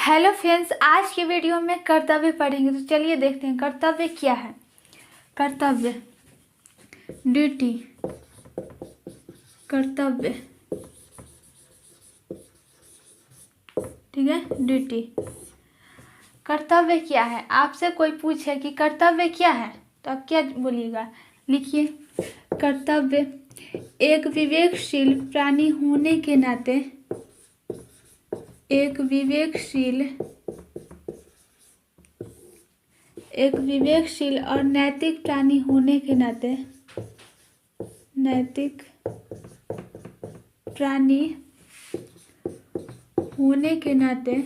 Hello friends, आज की video में कर्तव्य पढ़ेंगे। तो चलिए देखते हैं कर्तव्य क्या है। कर्तव्य, ड्यूटी, कर्तव्य, ठीक है, ड्यूटी। कर्तव्य क्या है? आपसे कोई पूछे कि कर्तव्य क्या है तो आप क्या बोलिएगा? लिखिए, कर्तव्य एक विवेकशील प्राणी होने के नाते, एक विवेकशील और नैतिक प्राणी होने के नाते, नैतिक प्राणी होने के नाते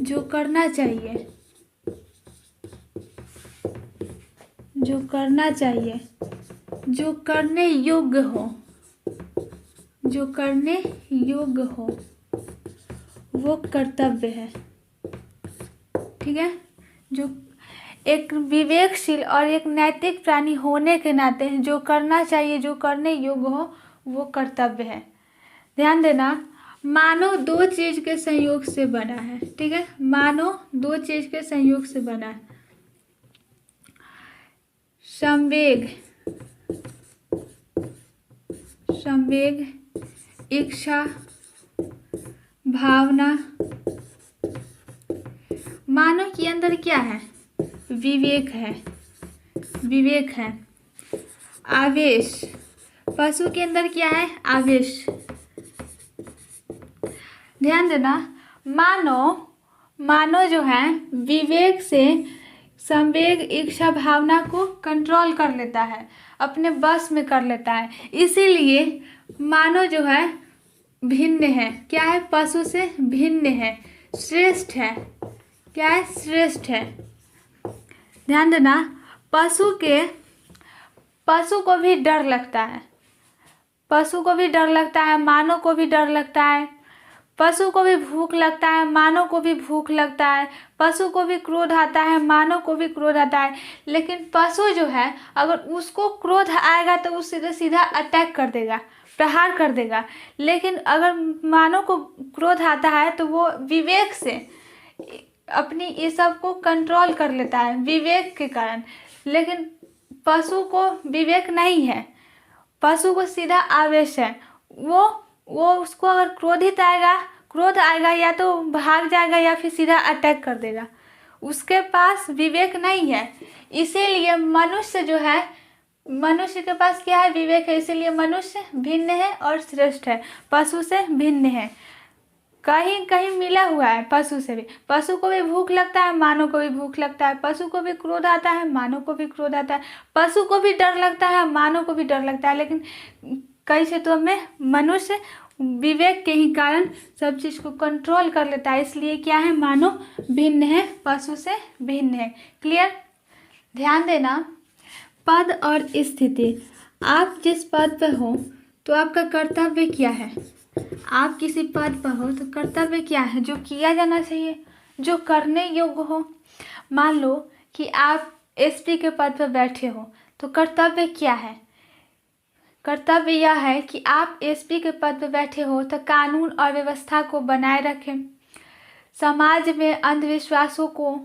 जो करना चाहिए, जो करने योग्य हो, जो करने योग्य हो वो कर्तव्य है। ठीक है, जो एक विवेकशील और एक नैतिक प्राणी होने के नाते जो करना चाहिए, जो करने योग्य हो वो कर्तव्य है। ध्यान देना, मानव दो चीज के संयोग से बना है। ठीक है, मानव दो चीज के संयोग से बना है। संवेग, इच्छा, भावना। मानव के अंदर क्या है? विवेक है। आवेश, पशु के अंदर क्या है? आवेश। ध्यान देना, मानव जो है विवेक से संवेग, इच्छा, भावना को कंट्रोल कर लेता है, अपने बस में कर लेता है। इसीलिए मानव जो है भिन्न है। क्या है? पशु से भिन्न है, श्रेष्ठ है। क्या है? श्रेष्ठ है। ध्यान देना, पशु को भी डर लगता है, पशु को भी डर लगता है, मानव को भी डर लगता है। पशु को भी भूख लगता है, मानव को भी भूख लगता है। पशु को भी क्रोध आता है, मानव को भी क्रोध आता है। लेकिन पशु जो है, अगर उसको क्रोध आएगा तो उससे सीधा अटैक कर देगा, प्रहार कर देगा। लेकिन अगर मानव को क्रोध आता है तो वो विवेक से अपनी ये सब को कंट्रोल कर लेता है, विवेक के कारण। लेकिन पशु को विवेक नहीं है, पशु को सीधा आवेश है। वो उसको अगर क्रोध आएगा या तो भाग जाएगा या फिर सीधा अटैक कर देगा। उसके पास विवेक नहीं है। इसीलिए मनुष्य जो है, मनुष्य के पास क्या है? विवेक है। इसीलिए मनुष्य भिन्न है और श्रेष्ठ है, पशु से भिन्न है। कहीं कहीं मिला हुआ है पशु से भी। पशु को भी भूख लगता है, मानव को भी भूख लगता है। पशु को भी क्रोध आता है, मानव को भी क्रोध आता है। पशु को भी डर लगता है, मानव को भी डर लगता है। लेकिन कई क्षेत्रों में मनुष्य विवेक के ही कारण सब चीज को कंट्रोल कर लेता है। इसलिए क्या है? मानव भिन्न है, पशु से भिन्न है। क्लियर? ध्यान देना, पद और स्थिति। आप जिस पद पर हो तो आपका कर्तव्य क्या है? आप किसी पद पर हो तो कर्तव्य क्या है जो किया जाना चाहिए, जो करने योग्य हो? मान लो कि आप एसपी के पद पर बैठे हो तो कर्तव्य क्या है? कर्तव्य यह है कि आप एसपी के पद पर बैठे हो तो कानून और व्यवस्था को बनाए रखें, समाज में अंधविश्वासों को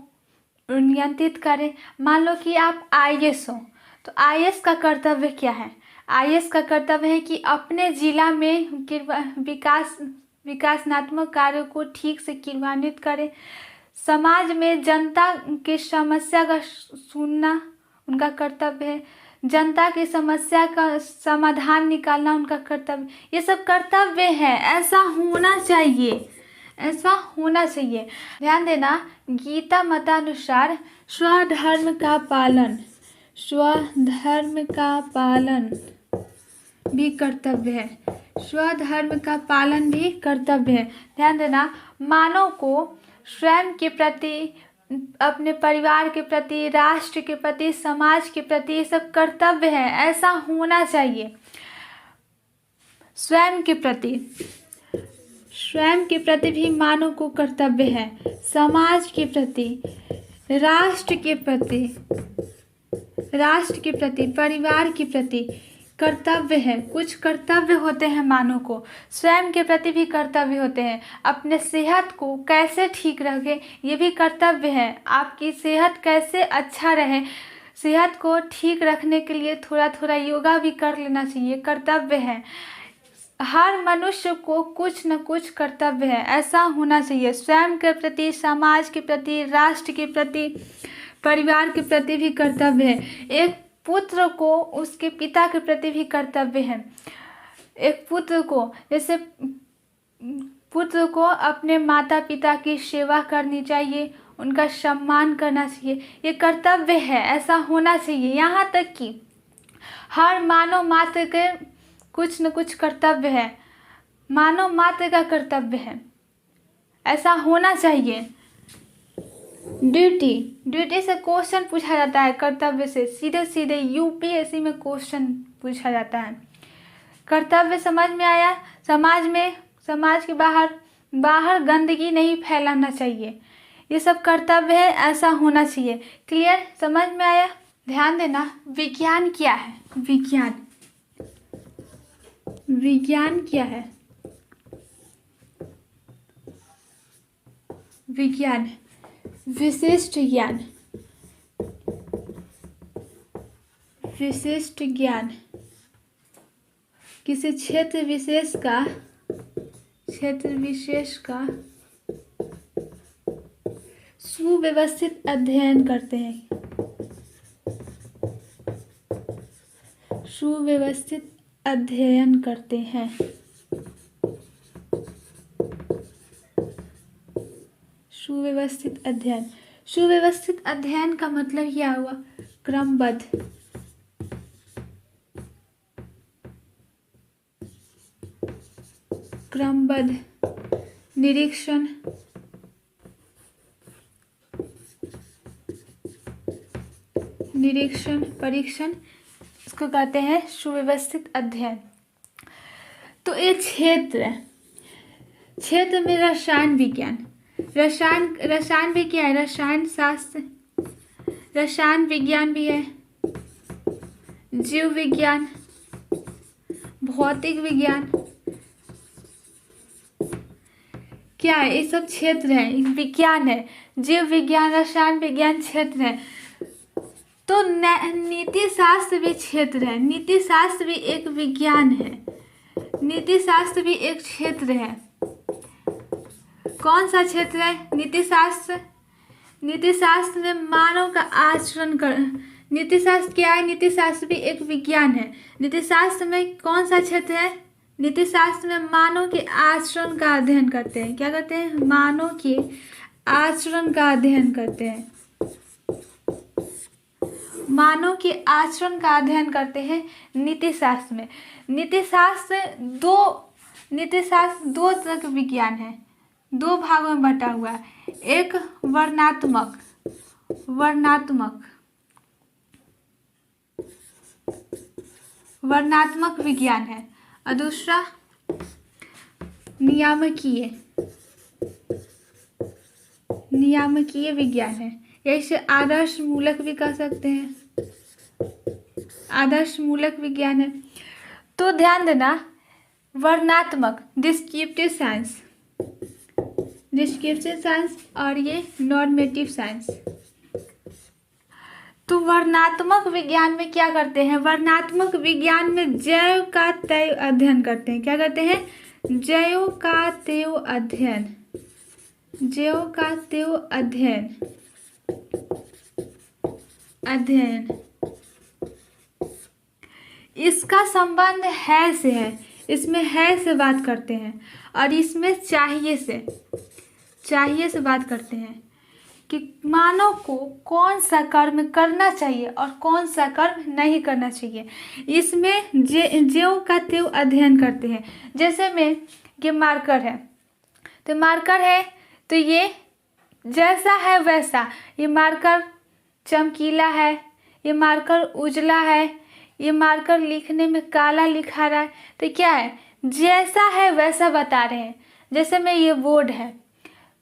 नियंत्रित करें। मान लो कि आप आईएएस हो तो आईएएस का कर्तव्य क्या है? आईएएस का कर्तव्य है कि अपने जिला में विकासात्मक कार्यों को ठीक से क्रियान्वित करें, समाज में जनता की समस्या का सुनना उनका कर्तव्य है, जनता की समस्या का समाधान निकालना उनका कर्तव्य। ये सब कर्तव्य है, ऐसा होना चाहिए, ऐसा होना चाहिए। ध्यान देना, गीता मतानुसार स्वधर्म का पालन भी कर्तव्य है, स्वधर्म का पालन भी कर्तव्य है। ध्यान देना, मानव को स्वयं के प्रति, अपने परिवार के प्रति, राष्ट्र के प्रति, समाज के प्रति ये सब कर्तव्य है, ऐसा होना चाहिए। स्वयं के प्रति भी मानव को कर्तव्य है, समाज के प्रति, राष्ट्र के प्रति, परिवार के प्रति कर्तव्य है, कुछ कर्तव्य होते हैं मानव को, स्वयं के प्रति भी कर्तव्य होते हैं। अपने सेहत को कैसे ठीक रखें ये भी कर्तव्य है। आपकी सेहत कैसे अच्छा रहे, सेहत को ठीक रखने के लिए थोड़ा थोड़ा योगा भी कर लेना चाहिए, कर्तव्य है। हर मनुष्य को कुछ न कुछ कर्तव्य है, ऐसा होना चाहिए। स्वयं के प्रति, समाज के प्रति, राष्ट्र के प्रति, परिवार के प्रति भी कर्तव्य है। एक पुत्र को उसके पिता के प्रति भी कर्तव्य है। एक पुत्र को, जैसे पुत्र को अपने माता पिता की सेवा करनी चाहिए, उनका सम्मान करना चाहिए, ये कर्तव्य है, ऐसा होना चाहिए। यहाँ तक कि हर मानव मात्र के कुछ न कुछ कर्तव्य है, मानव मात्र का कर्तव्य है, ऐसा होना चाहिए। ड्यूटी से क्वेश्चन पूछा जाता है, कर्तव्य से सीधे सीधे यूपीएससी में क्वेश्चन पूछा जाता है। कर्तव्य समझ में आया। समाज के बाहर गंदगी नहीं फैलाना चाहिए, ये सब कर्तव्य है, ऐसा होना चाहिए। क्लियर, समझ में आया। ध्यान देना, विज्ञान क्या है? विज्ञान क्या है? विज्ञान विशिष्ट ज्ञान, विशिष्ट ज्ञान किसी क्षेत्र विशेष का सुव्यवस्थित अध्ययन करते हैं, सुव्यवस्थित अध्ययन करते हैं। सुव्यवस्थित अध्ययन, सुव्यवस्थित अध्ययन का मतलब क्या हुआ? क्रमबद्ध, क्रमबद्ध निरीक्षण, परीक्षण, इसको कहते हैं सुव्यवस्थित अध्ययन। तो ये क्षेत्र में रसायन विज्ञान, रसायन भी क्या है? रसायन शास्त्र, रसायन विज्ञान भी है, जीव विज्ञान, भौतिक विज्ञान, क्या है? ये सब क्षेत्र है, विज्ञान है। जीव विज्ञान, रसायन विज्ञान क्षेत्र है। तो नीति शास्त्र भी क्षेत्र है, नीति शास्त्र भी एक विज्ञान है, नीति शास्त्र भी एक क्षेत्र है। कौन सा क्षेत्र है? नीति शास्त्र। नीति शास्त्र में मानव का आचरण नीति शास्त्र क्या है? नीति शास्त्र भी एक विज्ञान है। नीति शास्त्र में कौन सा क्षेत्र है? नीति शास्त्र में मानव के आचरण का अध्ययन करते हैं। क्या करते हैं? मानव के आचरण का अध्ययन करते हैं, मानव के आचरण का अध्ययन करते हैं नीति शास्त्र में। नीति शास्त्र दो तरह के विज्ञान है, दो भागों में बटा हुआ है। एक वर्णनात्मक विज्ञान है और दूसरा नियामकीय विज्ञान है। या इसे आदर्श मूलक भी कह सकते हैं, आदर्श मूलक विज्ञान है। तो ध्यान देना, वर्णनात्मक डिस्क्रिप्टिव साइंस और ये नॉर्मेटिव साइंस। तो वर्णनात्मक विज्ञान में क्या करते हैं? वर्णनात्मक विज्ञान में जैव का तैव अध्ययन करते हैं। क्या करते हैं? जैव का तैव अध्ययन। इसका संबंध है से है, इसमें है से बात करते हैं और इसमें चाहिए से बात करते हैं कि मानव को कौन सा कर्म करना चाहिए और कौन सा कर्म नहीं करना चाहिए। इसमें ज्यों का त्यों अध्ययन करते हैं। जैसे में ये मार्कर है, तो मार्कर है तो ये जैसा है वैसा, ये मार्कर चमकीला है, ये मार्कर उजला है, ये मार्कर लिखने में काला लिखा रहा है, तो क्या है? जैसा है वैसा बता रहे हैं। जैसे में ये बोर्ड है,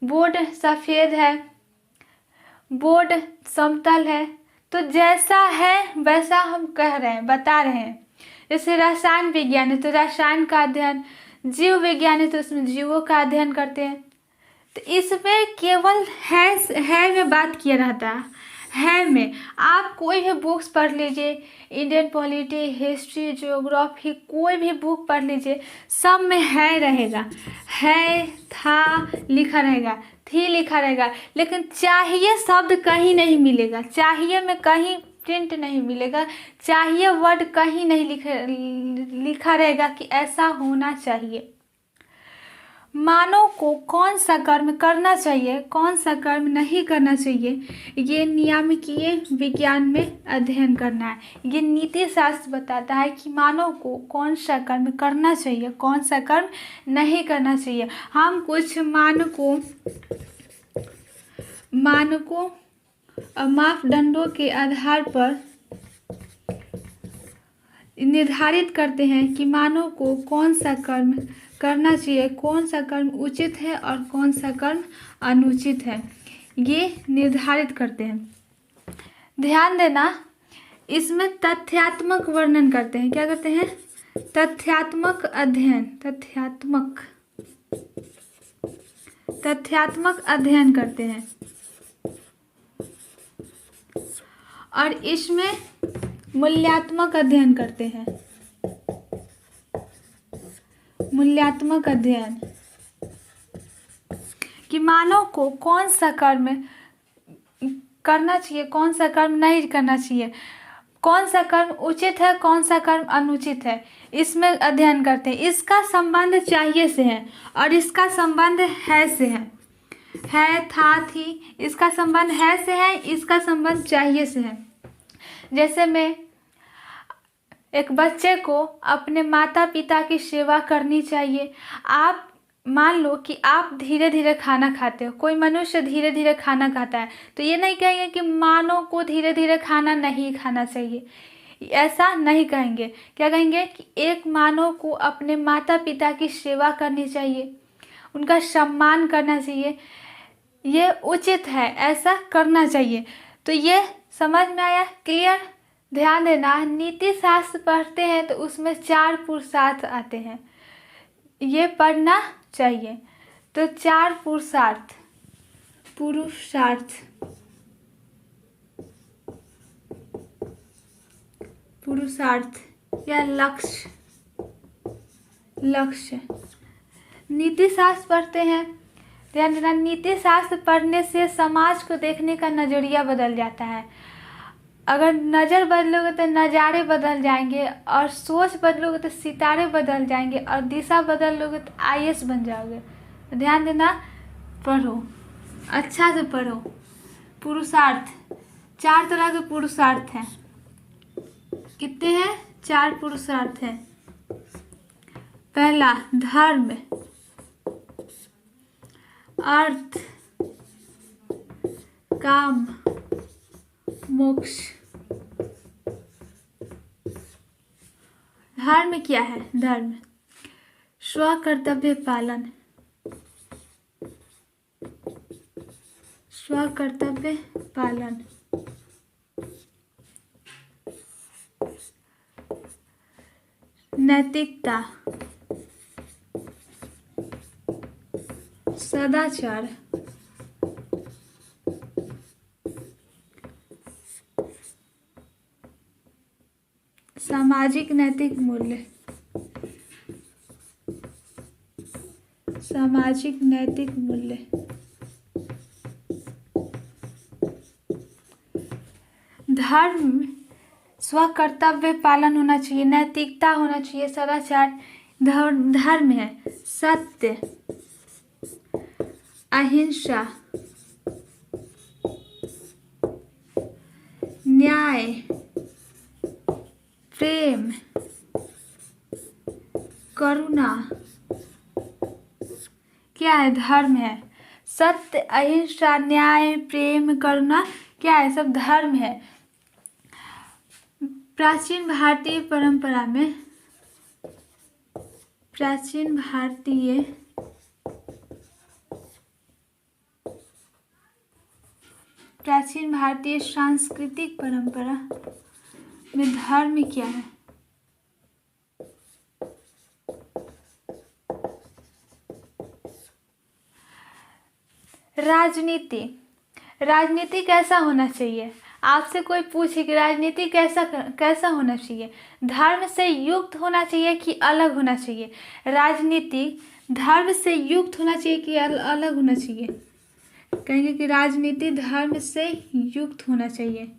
बोर्ड सफ़ेद है, बोर्ड समतल है, तो जैसा है वैसा हम कह रहे हैं, बता रहे हैं। जैसे रसायन विज्ञान है तो रसायन का अध्ययन, जीव विज्ञान है तो उसमें जीवों का अध्ययन करते हैं। तो इसमें केवल है में बात किया रहता है में। आप कोई भी बुक्स पढ़ लीजिए, इंडियन पॉलिटी, हिस्ट्री, ज्योग्राफी, कोई भी बुक पढ़ लीजिए, सब में है रहेगा, है, था लिखा रहेगा, थी लिखा रहेगा, लेकिन चाहिए शब्द कहीं नहीं मिलेगा, चाहिए में कहीं प्रिंट नहीं मिलेगा, चाहिए वर्ड कहीं नहीं लिखा रहेगा कि ऐसा होना चाहिए। मानव को कौन सा कर्म करना चाहिए, कौन सा कर्म नहीं करना चाहिए, ये नियामकीय विज्ञान में अध्ययन करना है। ये नीति शास्त्र बताता है कि मानव को कौन सा कर्म करना चाहिए, कौन सा कर्म नहीं करना चाहिए। हम कुछ मानकों मापदंडों के आधार पर निर्धारित करते हैं कि मानव को कौन सा कर्म करना चाहिए, कौन सा कर्म उचित है और कौन सा कर्म अनुचित है, ये निर्धारित करते हैं। ध्यान देना, इसमें तथ्यात्मक वर्णन करते हैं। क्या करते हैं? तथ्यात्मक अध्ययन, तथ्यात्मक अध्ययन करते हैं। और इसमें मूल्यात्मक अध्ययन करते हैं। मूल्यात्मक अध्ययन कि मानव को कौन सा कर्म करना चाहिए, कौन सा कर्म नहीं करना चाहिए, कौन सा कर्म उचित है, कौन सा कर्म अनुचित है, इसमें अध्ययन करते हैं। इसका संबंध चाहिए से है और इसका संबंध है से है, था, थी, इसका संबंध है से है, इसका संबंध चाहिए से है। जैसे मैं एक बच्चे को अपने माता पिता की सेवा करनी चाहिए। आप मान लो कि आप धीरे धीरे खाना खाते हो, कोई मनुष्य धीरे धीरे खाना खाता है, तो ये नहीं कहेंगे कि मानव को धीरे धीरे खाना नहीं खाना चाहिए, ऐसा नहीं कहेंगे। क्या कहेंगे कि एक मानव को अपने माता पिता की सेवा करनी चाहिए, उनका सम्मान करना चाहिए, ये उचित है, ऐसा करना चाहिए। तो ये समझ में आया? क्लियर? ध्यान देना, नीति शास्त्र पढ़ते हैं तो उसमें 4 पुरुषार्थ आते हैं, ये पढ़ना चाहिए। तो 4 पुरुषार्थ या लक्ष्य नीति शास्त्र पढ़ते हैं। ध्यान देना, नीति शास्त्र पढ़ने से समाज को देखने का नज़रिया बदल जाता है। अगर नज़र बदलोगे तो नज़ारे बदल जाएंगे, और सोच बदलोगे तो सितारे बदल जाएंगे, और दिशा बदलोगे तो IAS बन जाओगे। तो ध्यान देना, पढ़ो, अच्छा से पढ़ो। पुरुषार्थ, 4 तरह के पुरुषार्थ हैं। कितने हैं? 4 पुरुषार्थ हैं। पहला धर्म, अर्थ, काम, मोक्ष। धर्म क्या है? धर्म स्वकर्तव्य पालन, स्वकर्तव्य पालन। नैतिकता, सदाचार, सामाजिक नैतिक मूल्य, सामाजिक नैतिक मूल्य। धर्म स्वकर्तव्य पालन होना चाहिए, नैतिकता होना चाहिए, सदाचार। धर्म है सत्य, अहिंसा, न्याय, प्रेम, करुणा। क्या है? धर्म है सत्य, अहिंसा, न्याय, प्रेम, करुणा। क्या है? सब धर्म है। प्राचीन भारतीय परंपरा में, प्राचीन भारतीय सांस्कृतिक परंपरा में धर्म क्या है? राजनीति, राजनीति कैसा होना चाहिए? आपसे कोई पूछे कि राजनीति कैसा होना चाहिए, धर्म से युक्त होना चाहिए कि अलग होना चाहिए? राजनीति धर्म से युक्त होना चाहिए कि अलग होना चाहिए? कहेंगे कि राजनीति धर्म से युक्त होना चाहिए।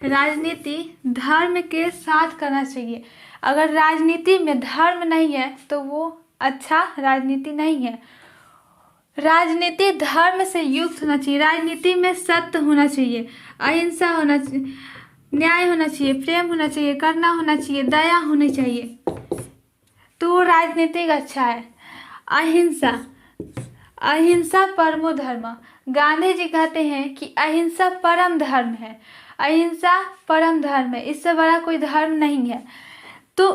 राजनीति धर्म के साथ करना चाहिए। अगर राजनीति में धर्म नहीं है तो वो अच्छा राजनीति नहीं है। राजनीति धर्म से युक्त होना चाहिए। राजनीति में सत्य होना चाहिए, अहिंसा होना चाहिए, न्याय होना चाहिए, प्रेम होना चाहिए, करुणा होना चाहिए, दया होनी चाहिए, तो राजनीतिक अच्छा है। अहिंसा, अहिंसा परमो धर्म। गांधी जी कहते हैं कि अहिंसा परम धर्म है, अहिंसा परम धर्म है, इससे बड़ा कोई धर्म नहीं है। तो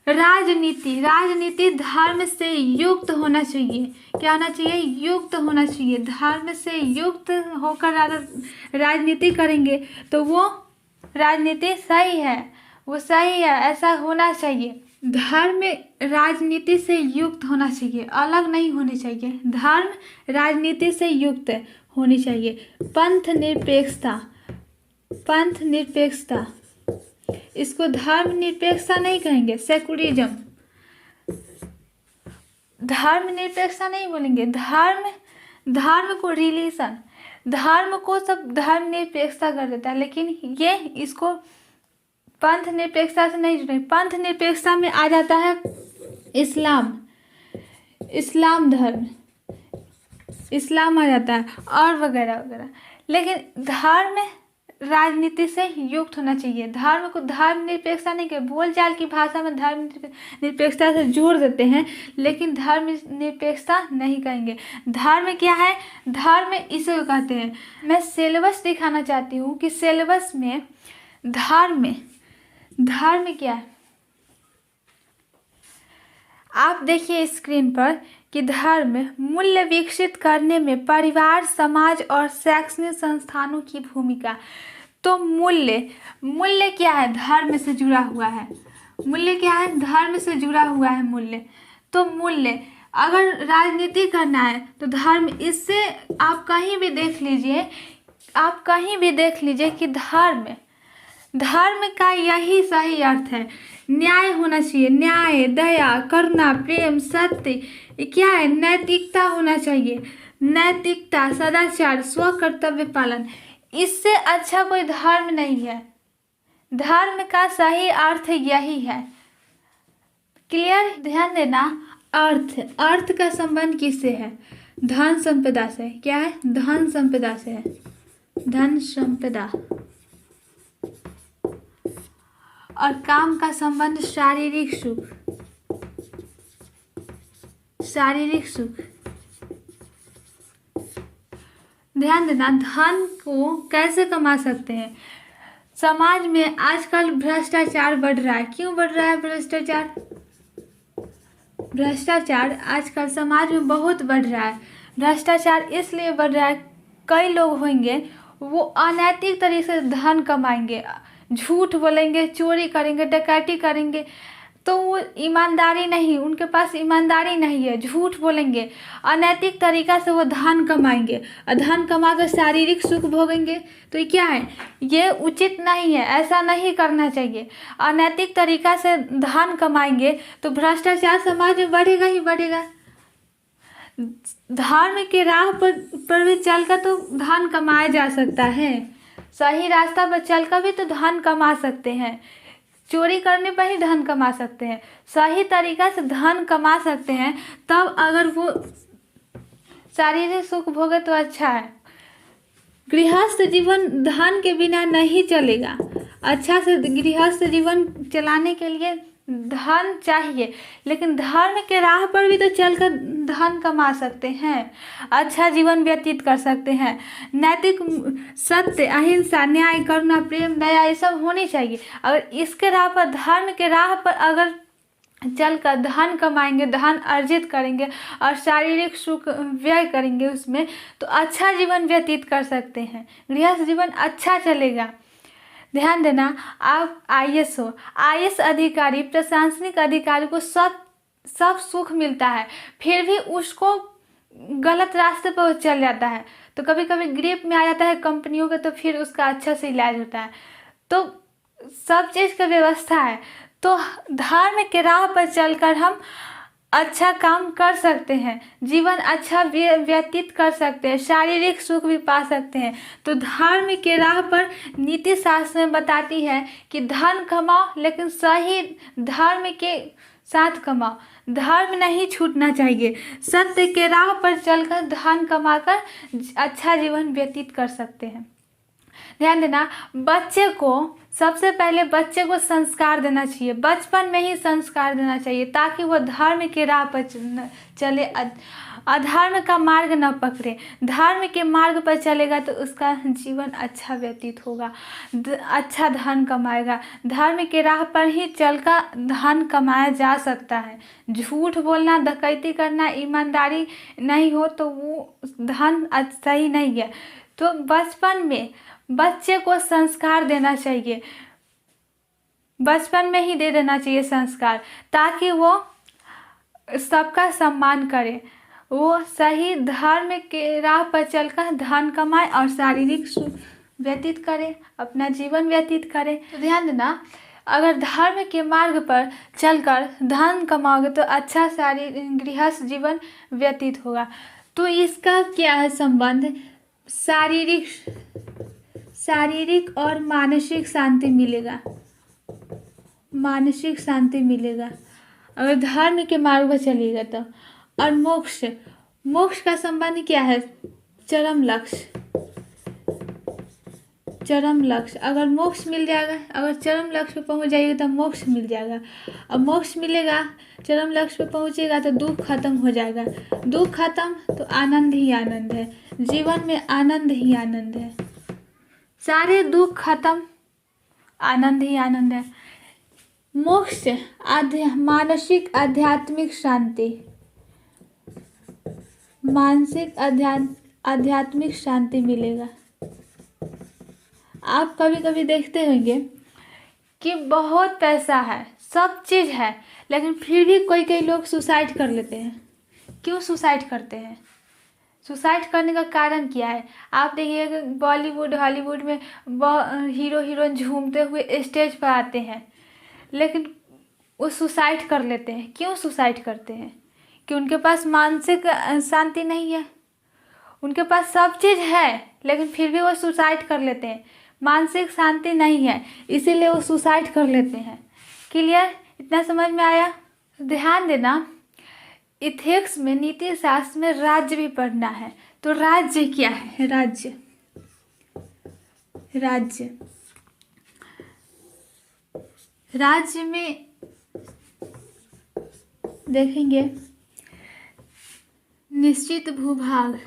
राजनीति, राजनीति धर्म से युक्त होना चाहिए। क्या होना चाहिए? युक्त होना चाहिए। धर्म से युक्त होकर अगर राजनीति करेंगे तो वो राजनीति सही है, वो सही है, ऐसा होना चाहिए। धर्म राजनीति से युक्त होना चाहिए, अलग नहीं होनी चाहिए। धर्म राजनीति से युक्त होनी चाहिए। पंथ निरपेक्षता, पंथ निरपेक्षता, इसको धर्म निरपेक्षता नहीं कहेंगे, सेकुलरिज्म। धर्म निरपेक्षता नहीं बोलेंगे, धर्म को रिलीजन, धर्म को सब धर्म निरपेक्षता कर देता है, लेकिन ये इसको पंथ निरपेक्षता से नहीं जुड़े। पंथ निरपेक्षता में आ जाता है इस्लाम, इस्लाम धर्म, इस्लाम आ जाता है और वगैरह वगैरह। लेकिन धर्म राजनीति से युक्त होना चाहिए। धर्म को धर्म निरपेक्षता नहीं के, बोलचाल की भाषा में धर्म निरपेक्षता से जोड़ देते हैं, लेकिन धर्म निरपेक्षता नहीं कहेंगे। धर्म क्या है? धर्म इसे कहते हैं। मैं सिलेबस दिखाना चाहती हूँ कि सिलेबस में धर्म क्या है। आप देखिए स्क्रीन पर कि धर्म मूल्य विकसित करने में परिवार, समाज और शैक्षणिक संस्थानों की भूमिका। तो मूल्य क्या है? धर्म से जुड़ा हुआ है। मूल्य क्या है? धर्म से जुड़ा हुआ है मूल्य। तो मूल्य, अगर राजनीति करना है तो धर्म, इससे आप कहीं भी देख लीजिए कि धर्म का यही सही अर्थ है। न्याय होना चाहिए, न्याय, दया, करुणा, प्रेम, सत्य, क्या है? नैतिकता होना चाहिए, नैतिकता, सदाचार, स्व कर्तव्य पालन। इससे अच्छा कोई धर्म नहीं है। धर्म का सही अर्थ यही है। क्लियर? ध्यान देना। अर्थ का संबंध किससे है? धन संपदा से। क्या है? धन संपदा से है, धन संपदा। और काम का संबंध शारीरिक सुख, शारीरिक सुख। ध्यान देना, धन को कैसे कमा सकते हैं? समाज में आजकल भ्रष्टाचार बढ़ रहा है। क्यों बढ़ रहा है भ्रष्टाचार? भ्रष्टाचार आजकल समाज में बहुत बढ़ रहा है। भ्रष्टाचार इसलिए बढ़ रहा है, कई लोग होंगे वो अनैतिक तरीके से धन कमाएंगे, झूठ बोलेंगे, चोरी करेंगे, डकैती करेंगे, तो वो ईमानदारी नहीं, उनके पास ईमानदारी नहीं है, झूठ बोलेंगे, अनैतिक तरीका से वो धन कमाएंगे और धन कमा कर शारीरिक सुख भोगेंगे। तो ये क्या है? ये उचित नहीं है, ऐसा नहीं करना चाहिए। अनैतिक तरीका से धन कमाएंगे तो भ्रष्टाचार समाज में बढ़ेगा ही बढ़ेगा। धर्म के राह पर भी चलकर तो धन कमाया जा सकता है। सही रास्ता पर चलकर भी तो धन कमा सकते हैं। चोरी करने पर ही धन कमा सकते हैं, सही तरीका से धन कमा सकते हैं, तब अगर वो शारीरिक सुख भोगे तो अच्छा है। गृहस्थ जीवन धन के बिना नहीं चलेगा। अच्छा से गृहस्थ जीवन चलाने के लिए धन चाहिए, लेकिन धर्म के राह पर भी तो चलकर धन कमा सकते हैं, अच्छा जीवन व्यतीत कर सकते हैं। नैतिक, सत्य, अहिंसा, न्याय, करुणा, प्रेम, दया, ये सब होनी चाहिए। अगर इसके राह पर, धर्म के राह पर अगर चलकर धन कमाएंगे, धन अर्जित करेंगे और शारीरिक सुख व्यय करेंगे उसमें, तो अच्छा जीवन व्यतीत कर सकते हैं, गृहस्थ जीवन अच्छा चलेगा। ध्यान देना, आप आईएएस हो, आईएएस अधिकारी, प्रशासनिक अधिकारी को सब सुख मिलता है, फिर भी उसको गलत रास्ते पर वो चल जाता है, तो कभी कभी ग्रिप में आ जाता है कंपनियों के, तो फिर उसका अच्छा से इलाज होता है। तो सब चीज़ का व्यवस्था है। तो धर्म के राह पर चलकर हम अच्छा काम कर सकते हैं, जीवन अच्छा व्यतीत कर सकते हैं, शारीरिक सुख भी पा सकते हैं। तो धर्म के राह पर नीति शास्त्र में बताती है कि धन कमाओ, लेकिन सही धर्म के साथ कमाओ, धर्म नहीं छूटना चाहिए। सत्य के राह पर चलकर धन कमाकर अच्छा जीवन व्यतीत कर सकते हैं। ध्यान देना, बच्चे को सबसे पहले बच्चे को संस्कार देना चाहिए, बचपन में ही संस्कार देना चाहिए, ताकि वो धर्म के राह पर चले, अधर्म का मार्ग न पकड़े। धर्म के मार्ग पर चलेगा तो उसका जीवन अच्छा व्यतीत होगा, अच्छा धन कमाएगा। धर्म के राह पर ही चलकर धन कमाया जा सकता है। झूठ बोलना, डकैती करना, ईमानदारी नहीं हो तो वो धन सही नहीं है। तो बचपन में बच्चे को संस्कार देना चाहिए, बचपन में ही दे देना चाहिए संस्कार, ताकि वो सबका सम्मान करे, वो सही धर्म के राह पर चलकर धन कमाए और शारीरिक सुख व्यतीत करे, अपना जीवन व्यतीत करे। तो ध्यान देना, अगर धर्म के मार्ग पर चलकर धन कमाओगे तो अच्छा शारीरिक गृहस्थ जीवन व्यतीत होगा। तो इसका क्या है संबंध? शारीरिक और मानसिक शांति मिलेगा, मानसिक शांति मिलेगा अगर धर्म के मार्ग पर चलिएगा तो। और मोक्ष का संबंध क्या है? चरम लक्ष्य। अगर मोक्ष मिल जाएगा, अगर चरम लक्ष्य पे पहुंच जाइएगा तो मोक्ष मिल जाएगा। अब मोक्ष मिलेगा, चरम लक्ष्य पे पहुंचेगा तो दुख खत्म हो जाएगा, दुख खत्म तो आनंद ही आनंद है, जीवन में आनंद ही आनंद है, सारे दुख खत्म, आनंद ही आनंद है। मोक्ष मानसिक आध्यात्मिक शांति, मानसिक आध्यात्मिक शांति मिलेगा। आप कभी कभी देखते होंगे कि बहुत पैसा है, सब चीज़ है, लेकिन फिर भी कोई लोग सुसाइड कर लेते हैं। क्यों सुसाइड करते हैं? सुसाइड करने का कारण क्या है? आप देखिए बॉलीवुड हॉलीवुड में हीरो हीरोइन झूमते हुए स्टेज पर आते हैं, लेकिन वो सुसाइड कर लेते हैं। क्यों सुसाइड करते हैं? कि उनके पास मानसिक शांति नहीं है, उनके पास सब चीज़ है लेकिन फिर भी वो सुसाइड कर लेते हैं, मानसिक शांति नहीं है, इसीलिए वो सुसाइड कर लेते हैं। क्लियर? इतना समझ में आया? ध्यान देना, इथिक्स में, नीति शास्त्र में राज्य भी पढ़ना है। तो राज्य क्या है? राज्य में देखेंगे निश्चित भूभाग,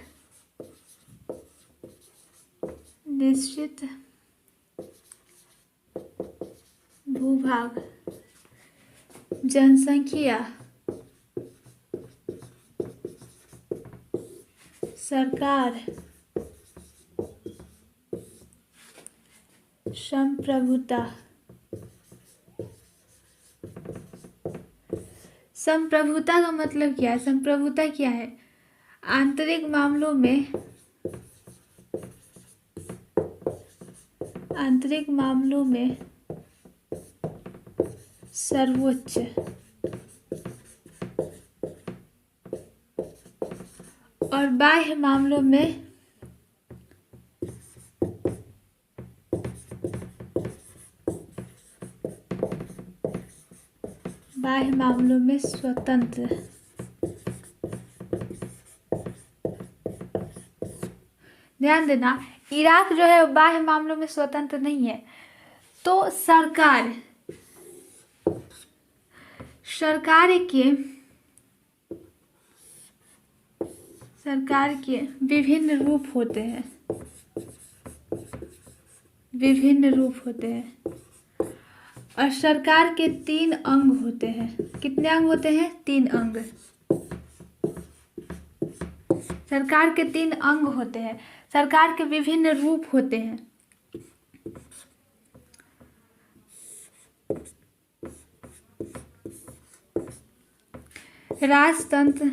जनसंख्या, सरकार, संप्रभुता। संप्रभुता का मतलब क्या है? संप्रभुता क्या है? आंतरिक मामलों में सर्वोच्च और बाह्य मामलों में स्वतंत्र। ध्यान देना, इराक जो है बाह्य मामलों में स्वतंत्र नहीं है। तो सरकार के विभिन्न रूप होते हैं, और सरकार के 3 अंग होते हैं। कितने अंग होते हैं? 3 अंग। सरकार के 3 अंग होते हैं, सरकार के विभिन्न रूप होते हैं। राजतंत्र,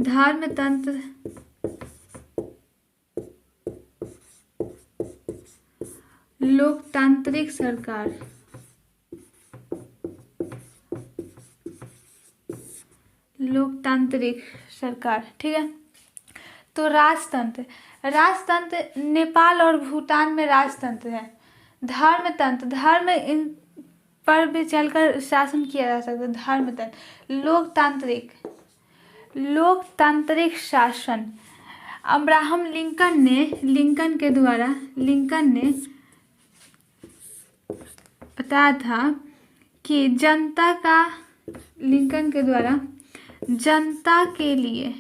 धर्मतंत्र लोकतांत्रिक सरकार, लोकतांत्रिक सरकार, ठीक है। तो राजतंत्र, राजतंत्र नेपाल और भूटान में राजतंत्र है। धर्मतंत्र, धर्म इन पर भी चलकर शासन किया जा सकता है। धर्मतंत्र, लोकतांत्रिक, लोकतांत्रिक शासन। अब्राहम लिंकन ने बताया था कि जनता के लिए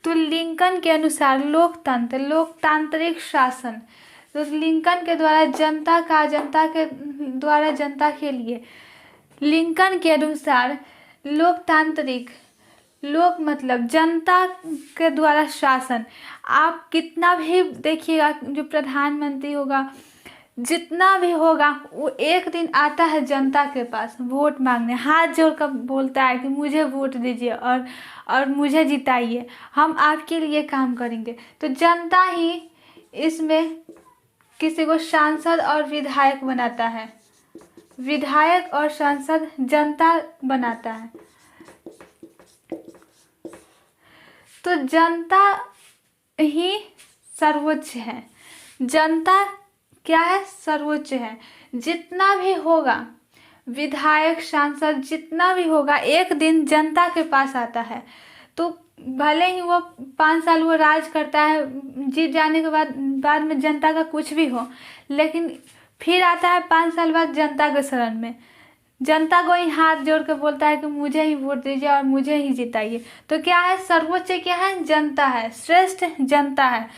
तो लिंकन के अनुसार लोकतंत्र, लोकतांत्रिक शासन, तो लिंकन के द्वारा जनता के लिए। लिंकन के अनुसार लोकतांत्रिक, लोक मतलब जनता के द्वारा शासन। आप कितना भी देखिएगा, जो प्रधानमंत्री होगा, जितना भी होगा, वो एक दिन आता है जनता के पास वोट मांगने, हाथ जोड़कर बोलता है कि मुझे वोट दीजिए और मुझे जिताइए, हम आपके लिए काम करेंगे। तो जनता ही इसमें किसी को सांसद और विधायक बनाता है, विधायक और सांसद जनता बनाता है। तो जनता ही सर्वोच्च है, जनता क्या है, सर्वोच्च है। जितना भी होगा, विधायक सांसद जितना भी होगा, एक दिन जनता के पास आता है। तो भले ही वो 5 साल वो राज करता है, जीत जाने के बाद में जनता का कुछ भी हो, लेकिन फिर आता है 5 साल बाद जनता के शरण में, जनता को ही हाथ जोड़ कर बोलता है कि मुझे ही वोट दीजिए और मुझे ही जिताइए। तो क्या है, सर्वोच्च क्या है, जनता है, श्रेष्ठ जनता है।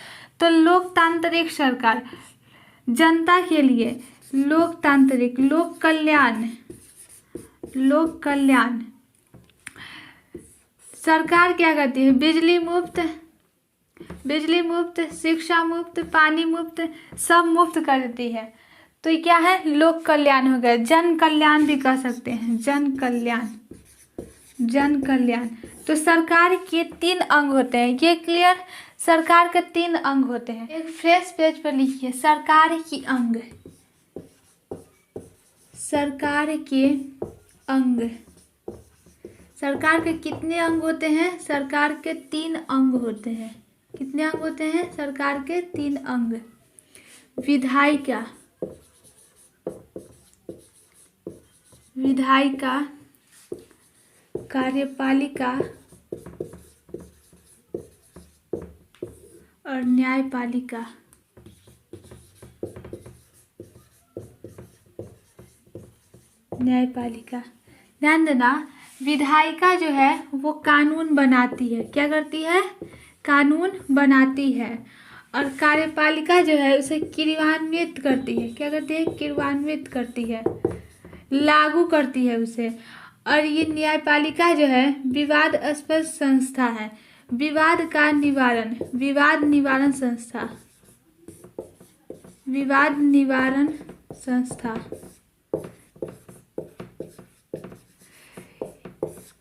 तो लोकतांत्रिक सरकार, जनता के लिए, लोकतांत्रिक, लोक कल्याण सरकार क्या करती है, बिजली मुफ्त, शिक्षा मुफ्त, पानी मुफ्त, सब मुफ्त कर देती है। तो ये क्या है, लोक कल्याण हो गया। जन कल्याण भी कह सकते हैं, जन कल्याण। तो सरकार के 3 अंग होते हैं, ये क्लियर। सरकार के 3 अंग होते हैं। एक फ्रेश पेज पर लिखिए, सरकार के अंग, सरकार के अंग। सरकार के कितने अंग होते हैं, सरकार के 3 अंग होते हैं। कितने अंग होते हैं, सरकार के 3 अंग। विधायिका, कार्यपालिका और न्यायपालिका। ध्यान देना, विधायिका जो है वो कानून बनाती है, क्या करती है, कानून बनाती है। और कार्यपालिका जो है उसे क्रियान्वित करती है, क्या करती है, क्रियान्वित करती है, लागू करती है उसे। और ये न्यायपालिका जो है विवादास्पद संस्था है, विवाद निवारण संस्था।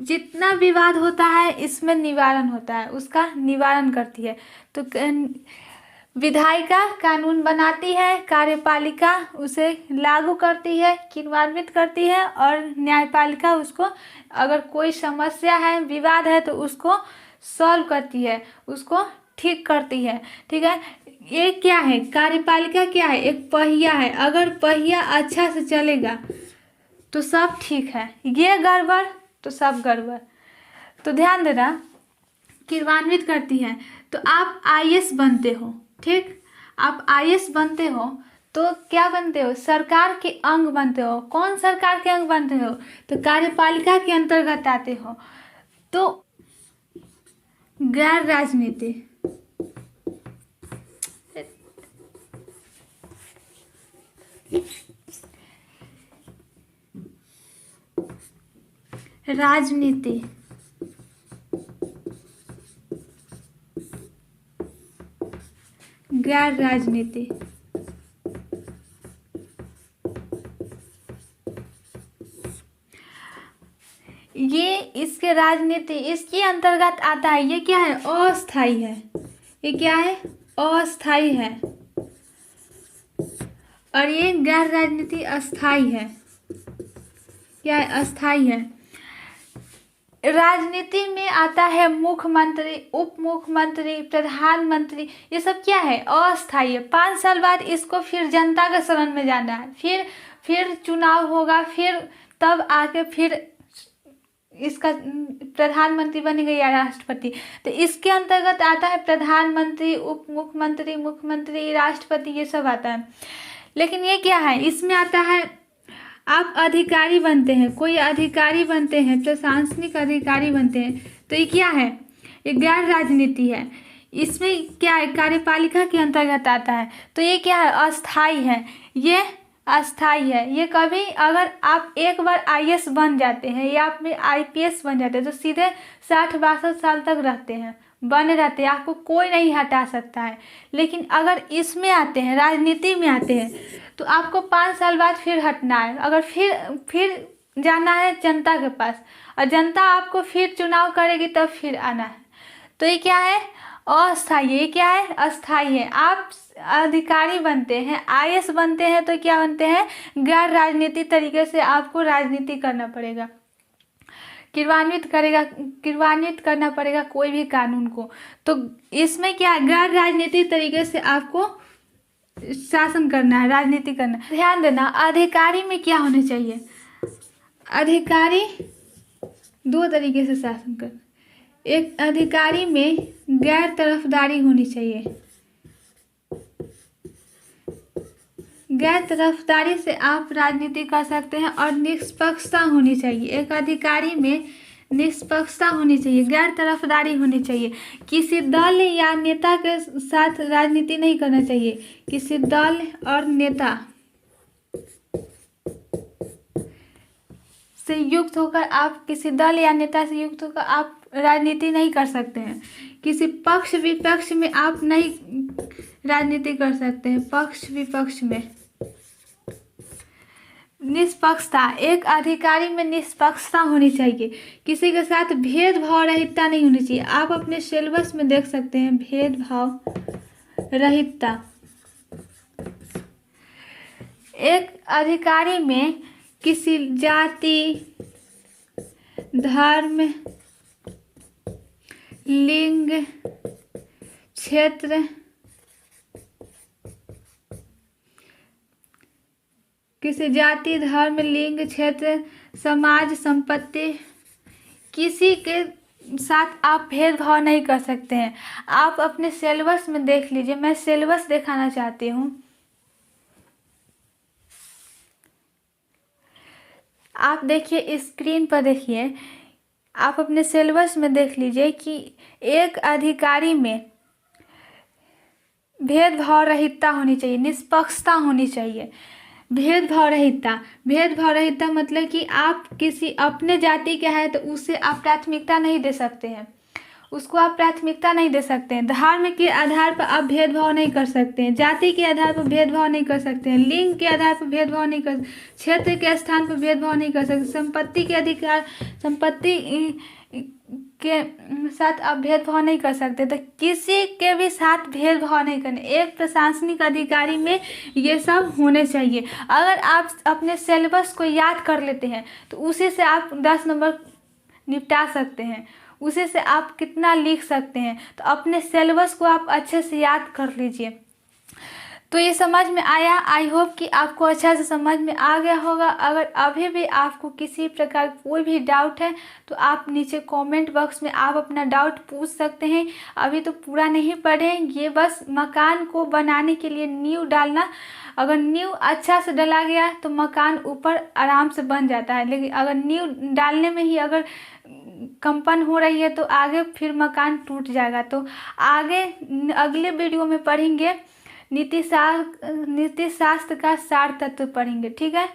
जितना विवाद होता है इसमें निवारण होता है, उसका निवारण करती है। तो विधायिका कानून बनाती है, कार्यपालिका उसे लागू करती है, क्रियान्वित करती है, और न्यायपालिका उसको, अगर कोई समस्या है, विवाद है, तो उसको सॉल्व करती है, उसको ठीक करती है। ठीक है, ये क्या है, कार्यपालिका क्या है, एक पहिया है। अगर पहिया अच्छा से चलेगा तो सब ठीक है, ये गड़बड़ तो सब गड़बड़। तो ध्यान देना, क्रियान्वित करती है। तो आप आईएएस बनते हो, ठीक, आप आईएएस बनते हो तो क्या बनते हो, सरकार के अंग बनते हो। कौन सरकार के अंग बनते हो, तो कार्यपालिका के अंतर्गत आते हो। तो गैर राजनीति, राजनीति गैर राजनीति। ये इसके राजनीति इसके अंतर्गत आता है। ये क्या है? अस्थाई है। ये क्या है? अस्थाई है। और ये गैर राजनीति अस्थाई है। क्या है? अस्थाई है। राजनीति में आता है मुख्यमंत्री, उप मुख्यमंत्री, प्रधानमंत्री। ये सब क्या है? अस्थाई है। 5 साल बाद इसको फिर जनता के शरण में जाना है, फिर चुनाव होगा, फिर तब आके फिर इसका प्रधानमंत्री बनेगा या राष्ट्रपति। तो इसके अंतर्गत आता है प्रधानमंत्री, उप मुख्यमंत्री, मुख्यमंत्री, राष्ट्रपति, ये सब आता है। लेकिन ये क्या है? इसमें आता है आप अधिकारी बनते हैं, कोई अधिकारी बनते हैं, प्रशासनिक अधिकारी बनते हैं, तो ये क्या है? ये गैर राजनीति है। इसमें क्या है? कार्यपालिका के अंतर्गत आता है। तो ये क्या है? अस्थाई है। ये अस्थाई है। ये कभी अगर आप एक बार आईएएस बन जाते हैं या आप आईपीएस बन जाते हैं तो सीधे 60-62 साल तक रहते हैं, बने रहते हैं, आपको कोई नहीं हटा सकता है। लेकिन अगर इसमें आते हैं, राजनीति में आते हैं, तो आपको 5 साल बाद फिर हटना है। अगर फिर जाना है जनता के पास, और जनता आपको फिर चुनाव करेगी तब फिर आना है। तो ये क्या है? अस्थाई। ये क्या है? अस्थाई है। आप अधिकारी बनते हैं, आईएएस बनते हैं, तो क्या बनते हैं? गैर राजनीति तरीके से आपको राजनीति करना पड़ेगा, क्रियान्वित करना पड़ेगा कोई भी कानून को। तो इसमें क्या है? गैर राजनीतिक तरीके से आपको शासन करना है, राजनीति करना। ध्यान देना, अधिकारी में क्या होना चाहिए? अधिकारी 2 तरीके से शासन करना। एक, अधिकारी में गैर तरफदारी होनी चाहिए। गैर तरफदारी से आप राजनीति कर सकते हैं। और निष्पक्षता होनी चाहिए। एक अधिकारी में निष्पक्षता होनी चाहिए, गैर तरफदारी होनी चाहिए। किसी दल या नेता के साथ राजनीति नहीं करना चाहिए। किसी दल और नेता से युक्त होकर आप किसी दल या नेता से युक्त होकर आप राजनीति नहीं कर सकते हैं। किसी पक्ष विपक्ष में आप नहीं राजनीति कर सकते हैं। पक्ष विपक्ष में निष्पक्षता, एक अधिकारी में निष्पक्षता होनी चाहिए। किसी के साथ भेदभाव रहितता नहीं होनी चाहिए। आप अपने सिलेबस में देख सकते हैं भेदभाव रहितता। एक अधिकारी में किसी जाति, धर्म, लिंग, क्षेत्र, किसी जाति, धर्म, लिंग, क्षेत्र, समाज, संपत्ति, किसी के साथ आप भेदभाव नहीं कर सकते हैं। आप अपने सिलेबस में देख लीजिए, मैं सिलेबस दिखाना चाहती हूँ। आप देखिए, स्क्रीन पर देखिए, आप अपने सिलेबस में देख लीजिए कि एक अधिकारी में भेदभाव रहितता होनी चाहिए, निष्पक्षता होनी चाहिए। भेदभाव रहितता मतलब कि आप किसी अपने जाति के हैं तो उसे आप प्राथमिकता नहीं दे सकते हैं, उसको आप प्राथमिकता नहीं दे सकते हैं। धर्म के आधार पर आप भेदभाव नहीं कर सकते हैं, जाति के आधार पर भेदभाव नहीं कर सकते हैं, लिंग के आधार पर भेदभाव नहीं कर, क्षेत्र के स्थान पर भेदभाव नहीं कर सकते, संपत्ति के साथ आप भेदभाव नहीं कर सकते। तो किसी के भी साथ भेदभाव नहीं करने। एक प्रशासनिक अधिकारी में ये सब होने चाहिए। अगर आप अपने सिलेबस को याद कर लेते हैं तो उसी से आप 10 नंबर निपटा सकते हैं, उसी से आप कितना लिख सकते हैं। तो अपने सिलेबस को आप अच्छे से याद कर लीजिए। तो ये समझ में आया। आई होप कि आपको अच्छा से समझ में आ गया होगा। अगर अभी भी आपको किसी प्रकार कोई भी डाउट है तो आप नीचे कमेंट बॉक्स में आप अपना डाउट पूछ सकते हैं। अभी तो पूरा नहीं पढ़े, ये बस मकान को बनाने के लिए नींव डालना। अगर नींव अच्छा से डाला गया तो मकान ऊपर आराम से बन जाता है, लेकिन अगर नींव डालने में ही अगर कंपन हो रही है तो आगे फिर मकान टूट जाएगा। तो आगे अगले वीडियो में पढ़ेंगे नीति शास्त्र का सार तत्व पढ़ेंगे। ठीक है।